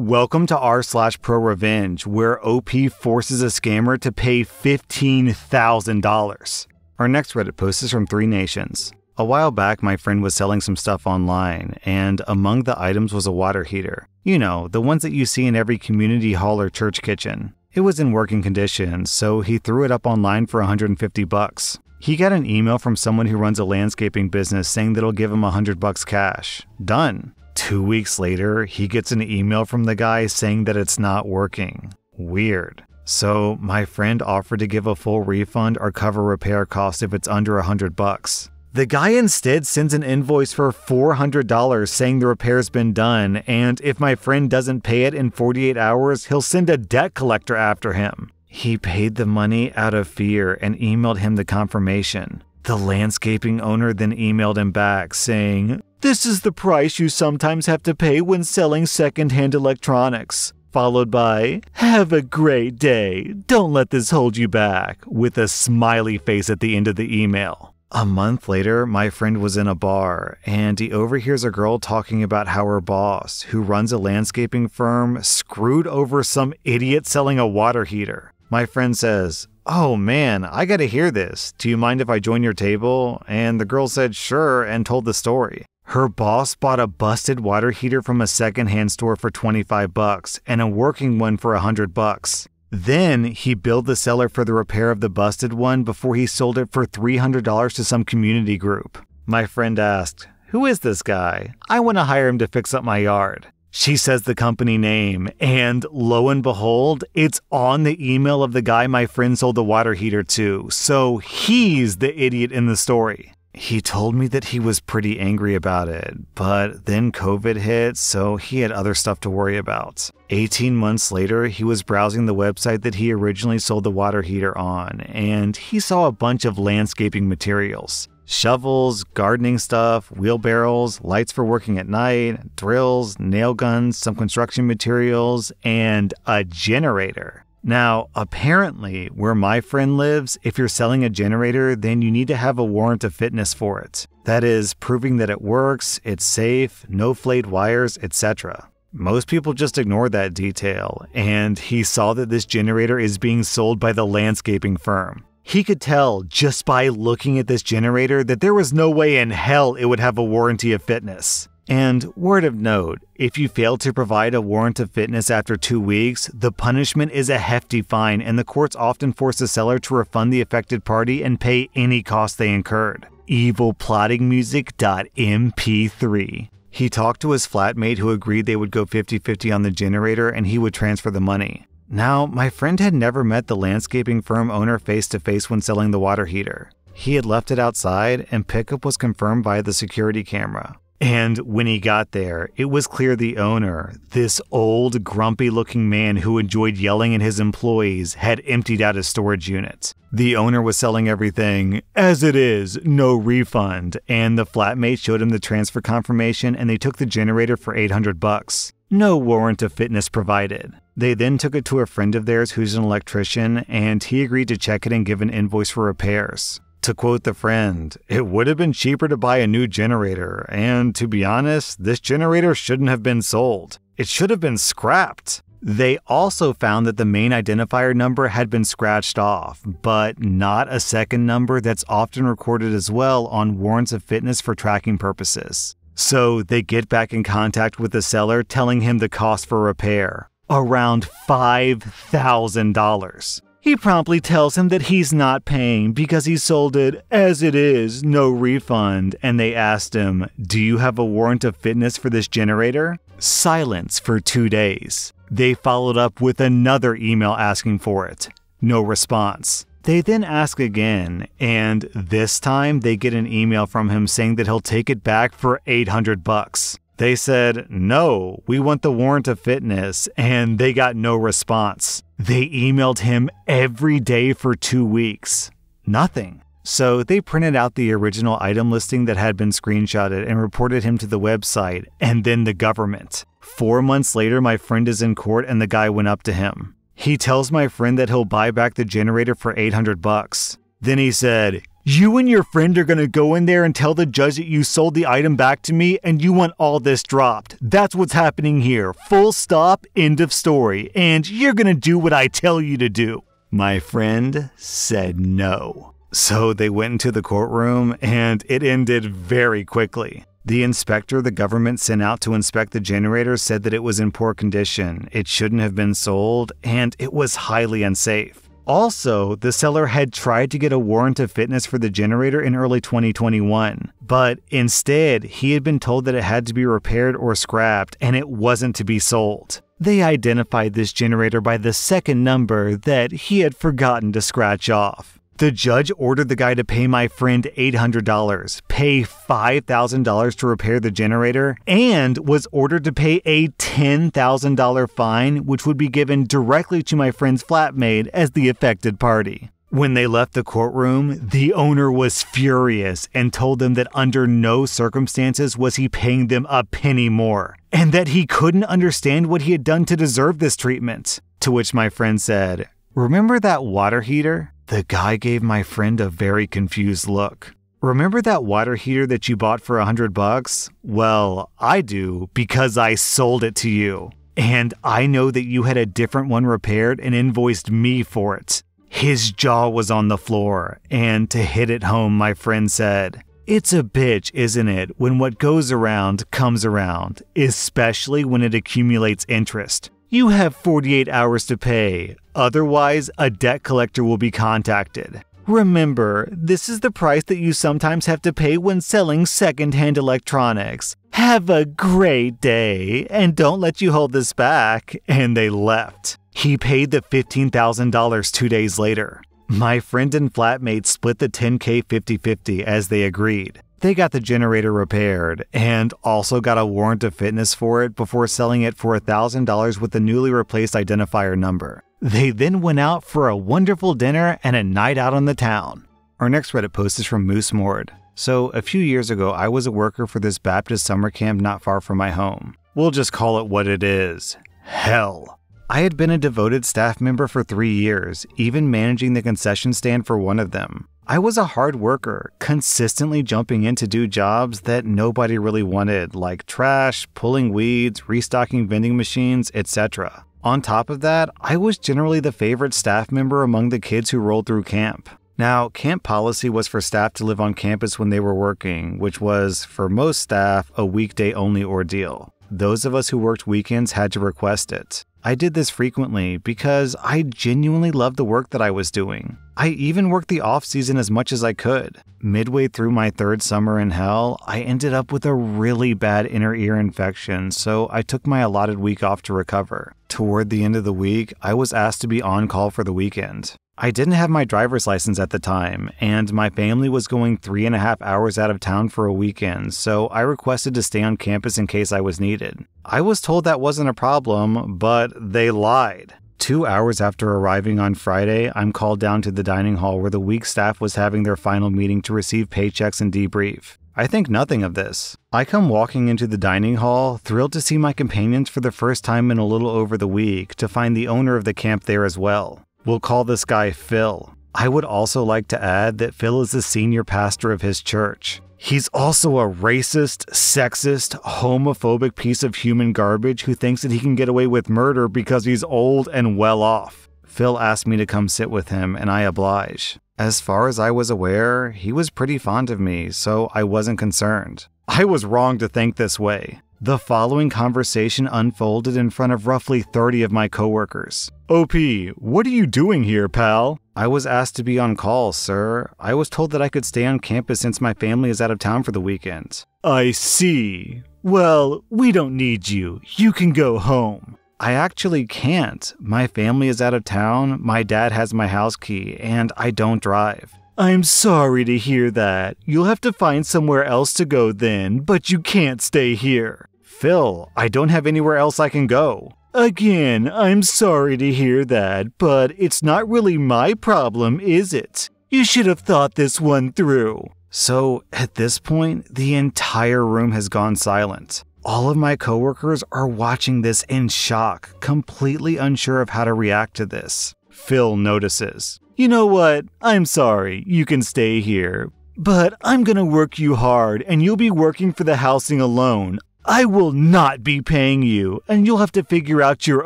Welcome to r/Prorevenge, where OP forces a scammer to pay $15,000. Our next Reddit post is from 3 Nations. A while back, my friend was selling some stuff online, and among the items was a water heater. You know, the ones that you see in every community hall or church kitchen. It was in working condition, so he threw it up online for $150. He got an email from someone who runs a landscaping business saying that it'll give him $100 cash. Done. 2 weeks later, he gets an email from the guy saying that it's not working. Weird. So my friend offered to give a full refund or cover repair costs if it's under $100. The guy instead sends an invoice for $400 saying the repair's been done, and if my friend doesn't pay it in 48 hours, he'll send a debt collector after him. He paid the money out of fear and emailed him the confirmation. The landscaping owner then emailed him back saying, "This is the price you sometimes have to pay when selling secondhand electronics," followed by, "Have a great day. Don't let this hold you back," with a smiley face at the end of the email. A month later, my friend was in a bar, and he overhears a girl talking about how her boss, who runs a landscaping firm, screwed over some idiot selling a water heater. My friend says, "Oh man, I gotta hear this. Do you mind if I join your table?" And the girl said sure and told the story. Her boss bought a busted water heater from a secondhand store for $25 and a working one for $100. Then he billed the seller for the repair of the busted one before he sold it for $300 to some community group. My friend asked, "Who is this guy? I want to hire him to fix up my yard." She says the company name, and lo and behold, it's on the email of the guy my friend sold the water heater to, so he's the idiot in the story. He told me that he was pretty angry about it, but then COVID hit, so he had other stuff to worry about. 18 months later, he was browsing the website that he originally sold the water heater on, and he saw a bunch of landscaping materials. Shovels, gardening stuff, wheelbarrows, lights for working at night, drills, nail guns, some construction materials, and a generator. Now, apparently, where my friend lives, if you're selling a generator, then you need to have a warrant of fitness for it. That is, proving that it works, it's safe, no flayed wires, etc. Most people just ignore that detail, and he saw that this generator is being sold by the landscaping firm. He could tell just by looking at this generator that there was no way in hell it would have a warranty of fitness. And word of note, if you fail to provide a warrant of fitness after 2 weeks, the punishment is a hefty fine, and the courts often force the seller to refund the affected party and pay any cost they incurred. evilplottingmusic.mp3. He talked to his flatmate who agreed they would go 50-50 on the generator and he would transfer the money. Now, my friend had never met the landscaping firm owner face-to-face when selling the water heater. He had left it outside, and pickup was confirmed by the security camera. And when he got there, it was clear the owner, this old, grumpy-looking man who enjoyed yelling at his employees, had emptied out his storage unit. The owner was selling everything as it is, no refund, and the flatmate showed him the transfer confirmation and they took the generator for $800. No warrant of fitness provided. They then took it to a friend of theirs who's an electrician, and he agreed to check it and give an invoice for repairs. To quote the friend, "It would have been cheaper to buy a new generator, and to be honest, this generator shouldn't have been sold. It should have been scrapped." They also found that the main identifier number had been scratched off, but not a second number that's often recorded as well on warrants of fitness for tracking purposes. So they get back in contact with the seller, telling him the cost for repair, around $5,000. He promptly tells him that he's not paying because he sold it as it is, no refund, and they asked him, "Do you have a warrant of fitness for this generator?" Silence for 2 days. They followed up with another email asking for it. No response. They then ask again, and this time they get an email from him saying that he'll take it back for $800. They said, "No, we want the warrant of fitness," and they got no response. They emailed him every day for 2 weeks. Nothing. So they printed out the original item listing that had been screenshotted and reported him to the website, and then the government. 4 months later, my friend is in court and the guy went up to him. He tells my friend that he'll buy back the generator for $800. Then he said, You and your friend are gonna go in there and tell the judge that you sold the item back to me and you want all this dropped. That's what's happening here. Full stop, end of story. And you're gonna do what I tell you to do." My friend said no. So they went into the courtroom and it ended very quickly. The inspector the government sent out to inspect the generator said that it was in poor condition, it shouldn't have been sold, and it was highly unsafe. Also, the seller had tried to get a warrant of fitness for the generator in early 2021, but instead, he had been told that it had to be repaired or scrapped and it wasn't to be sold. They identified this generator by the second number that he had forgotten to scratch off. The judge ordered the guy to pay my friend $800, pay $5,000 to repair the generator, and was ordered to pay a $10,000 fine, which would be given directly to my friend's flatmate as the affected party. When they left the courtroom, the owner was furious and told them that under no circumstances was he paying them a penny more, and that he couldn't understand what he had done to deserve this treatment. To which my friend said, "Remember that water heater?" The guy gave my friend a very confused look. "Remember that water heater that you bought for $100? Well, I do, because I sold it to you. And I know that you had a different one repaired and invoiced me for it." His jaw was on the floor, and to hit it home, my friend said, "It's a bitch, isn't it, when what goes around comes around, especially when it accumulates interest. You have 48 hours to pay, otherwise a debt collector will be contacted. Remember, this is the price that you sometimes have to pay when selling secondhand electronics. Have a great day, and don't let you hold this back." And they left. He paid the $15,000 2 days later. My friend and flatmate split the $10K 50-50 as they agreed. They got the generator repaired and also got a warrant of fitness for it before selling it for $1,000 with the newly replaced identifier number. They then went out for a wonderful dinner and a night out on the town. Our next Reddit post is from Moose Mord. "So, a few years ago, I was a worker for this Baptist summer camp not far from my home. We'll just call it what it is. Hell. I had been a devoted staff member for 3 years, even managing the concession stand for one of them. I was a hard worker, consistently jumping in to do jobs that nobody really wanted, like trash, pulling weeds, restocking vending machines, etc. On top of that, I was generally the favorite staff member among the kids who rolled through camp. Now, camp policy was for staff to live on campus when they were working, which was, for most staff, a weekday-only ordeal. Those of us who worked weekends had to request it. I did this frequently because I genuinely loved the work that I was doing. I even worked the off-season as much as I could. Midway through my 3rd summer in hell, I ended up with a really bad inner ear infection, so I took my allotted week off to recover. Toward the end of the week, I was asked to be on call for the weekend. I didn't have my driver's license at the time, and my family was going 3.5 hours out of town for a weekend, so I requested to stay on campus in case I was needed. I was told that wasn't a problem, but they lied. 2 hours after arriving on Friday, I'm called down to the dining hall where the week staff was having their final meeting to receive paychecks and debrief. I think nothing of this. I come walking into the dining hall, thrilled to see my companions for the first time in a little over the week, to find the owner of the camp there as well. We'll call this guy Phil. I would also like to add that Phil is the senior pastor of his church. He's also a racist, sexist, homophobic piece of human garbage who thinks that he can get away with murder because he's old and well off. Phil asked me to come sit with him, and I oblige. As far as I was aware, he was pretty fond of me, so I wasn't concerned. I was wrong to think this way. The following conversation unfolded in front of roughly 30 of my coworkers. "OP, what are you doing here, pal?" "I was asked to be on call, sir. I was told that I could stay on campus since my family is out of town for the weekend." "I see. Well, we don't need you. You can go home." "I actually can't. My family is out of town, my dad has my house key, and I don't drive." "I'm sorry to hear that. You'll have to find somewhere else to go then, but you can't stay here." "Phil, I don't have anywhere else I can go." "Again, I'm sorry to hear that, but it's not really my problem, is it? You should have thought this one through." So, at this point, the entire room has gone silent. All of my coworkers are watching this in shock, completely unsure of how to react to this. Phil notices. "You know what? I'm sorry, you can stay here. But I'm gonna work you hard and you'll be working for the housing alone. I will not be paying you and you'll have to figure out your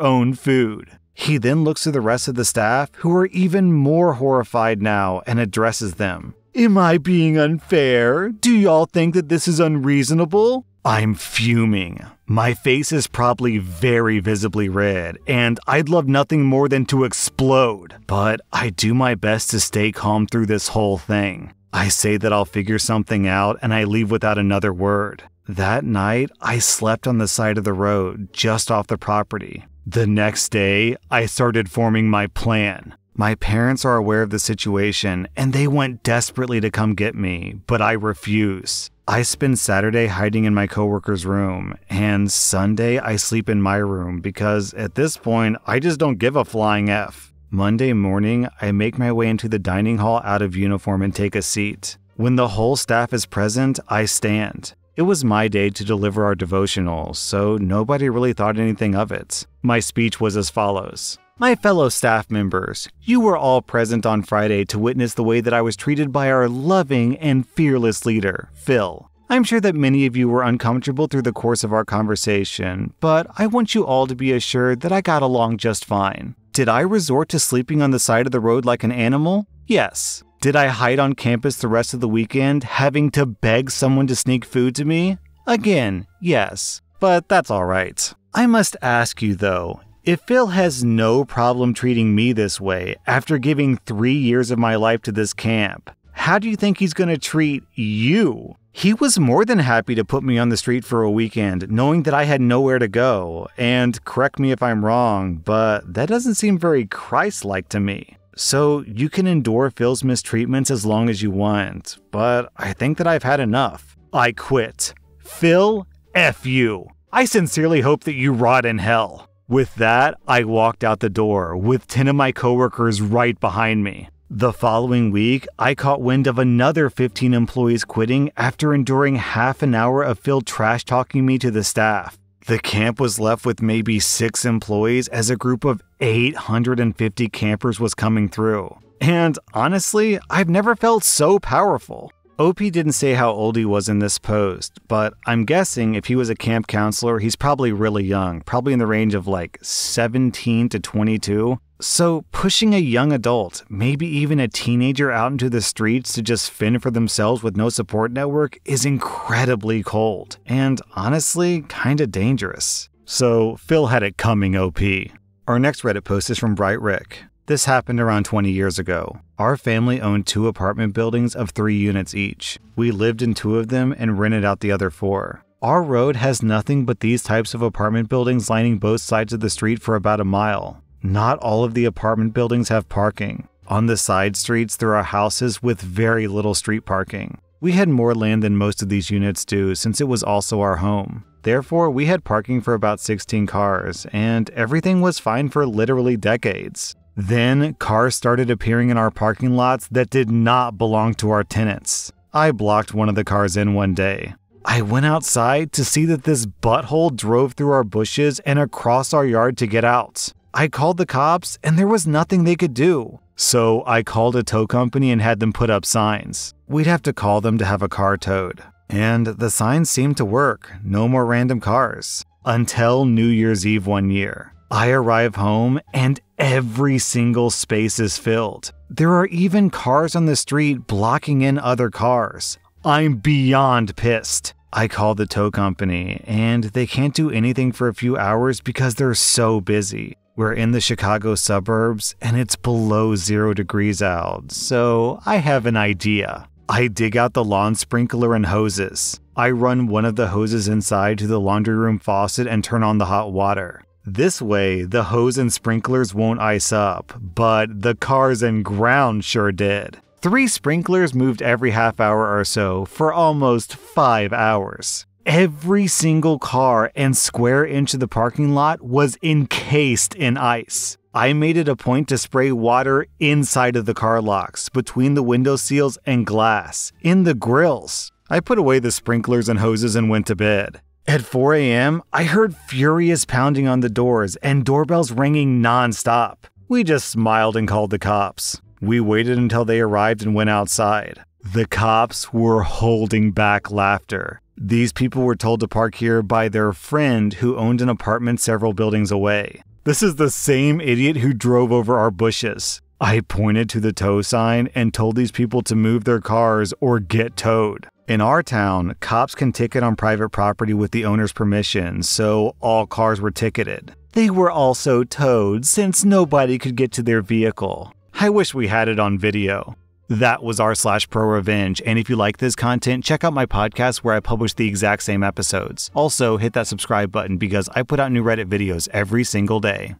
own food." He then looks to the rest of the staff, who are even more horrified now, and addresses them. "Am I being unfair? Do y'all think that this is unreasonable?" I'm fuming. My face is probably very visibly red, and I'd love nothing more than to explode. But I do my best to stay calm through this whole thing. I say that I'll figure something out, and I leave without another word. That night, I slept on the side of the road, just off the property. The next day, I started forming my plan. My parents are aware of the situation, and they went desperately to come get me, but I refuse. I spend Saturday hiding in my coworker's room, and Sunday I sleep in my room because at this point, I just don't give a flying F. Monday morning, I make my way into the dining hall out of uniform and take a seat. When the whole staff is present, I stand. It was my day to deliver our devotional, so nobody really thought anything of it. My speech was as follows. "My fellow staff members, you were all present on Friday to witness the way that I was treated by our loving and fearless leader, Phil. I'm sure that many of you were uncomfortable through the course of our conversation, but I want you all to be assured that I got along just fine. Did I resort to sleeping on the side of the road like an animal? Yes. Did I hide on campus the rest of the weekend, having to beg someone to sneak food to me? Again, yes, but that's all right. I must ask you though, if Phil has no problem treating me this way after giving 3 years of my life to this camp, how do you think he's going to treat you? He was more than happy to put me on the street for a weekend, knowing that I had nowhere to go, and correct me if I'm wrong, but that doesn't seem very Christ-like to me. So you can endure Phil's mistreatments as long as you want, but I think that I've had enough. I quit. Phil, F you. I sincerely hope that you rot in hell." With that, I walked out the door, with 10 of my coworkers right behind me. The following week, I caught wind of another 15 employees quitting after enduring half an hour of Phil trash-talking me to the staff. The camp was left with maybe 6 employees as a group of 850 campers was coming through. And honestly, I've never felt so powerful. OP didn't say how old he was in this post, but I'm guessing if he was a camp counselor, he's probably really young, probably in the range of like 17 to 22. So pushing a young adult, maybe even a teenager out into the streets to just fend for themselves with no support network is incredibly cold and honestly kinda dangerous. So Phil had it coming, OP. Our next Reddit post is from Bright Rick. This happened around 20 years ago. Our family owned 2 apartment buildings of 3 units each. We lived in 2 of them and rented out the other 4. Our road has nothing but these types of apartment buildings lining both sides of the street for about a mile. Not all of the apartment buildings have parking. On the side streets, there are houses with very little street parking. We had more land than most of these units do since it was also our home. Therefore, we had parking for about 16 cars, and everything was fine for literally decades. Then, cars started appearing in our parking lots that did not belong to our tenants. I blocked one of the cars in one day. I went outside to see that this butthole drove through our bushes and across our yard to get out. I called the cops and there was nothing they could do. So I called a tow company and had them put up signs. We'd have to call them to have a car towed. And the signs seemed to work. No more random cars. Until New Year's Eve one year. I arrive home and every single space is filled. There are even cars on the street blocking in other cars. I'm beyond pissed. I call the tow company and they can't do anything for a few hours because they're so busy. We're in the Chicago suburbs and it's below 0 degrees out, so I have an idea. I dig out the lawn sprinkler and hoses. I run one of the hoses inside to the laundry room faucet and turn on the hot water. This way, the hose and sprinklers won't ice up, but the cars and ground sure did. 3 sprinklers moved every half hour or so for almost 5 hours. Every single car and square inch of the parking lot was encased in ice. I made it a point to spray water inside of the car locks, between the window seals and glass, in the grills. I put away the sprinklers and hoses and went to bed. At 4 a.m., I heard furious pounding on the doors and doorbells ringing non-stop. We just smiled and called the cops. We waited until they arrived and went outside. The cops were holding back laughter. These people were told to park here by their friend who owned an apartment several buildings away. This is the same idiot who drove over our bushes. I pointed to the tow sign and told these people to move their cars or get towed. In our town, cops can ticket on private property with the owner's permission, so all cars were ticketed. They were also towed since nobody could get to their vehicle. I wish we had it on video. That was rSlash and if you like this content, check out my podcast where I publish the exact same episodes. Also, hit that subscribe button because I put out new Reddit videos every single day.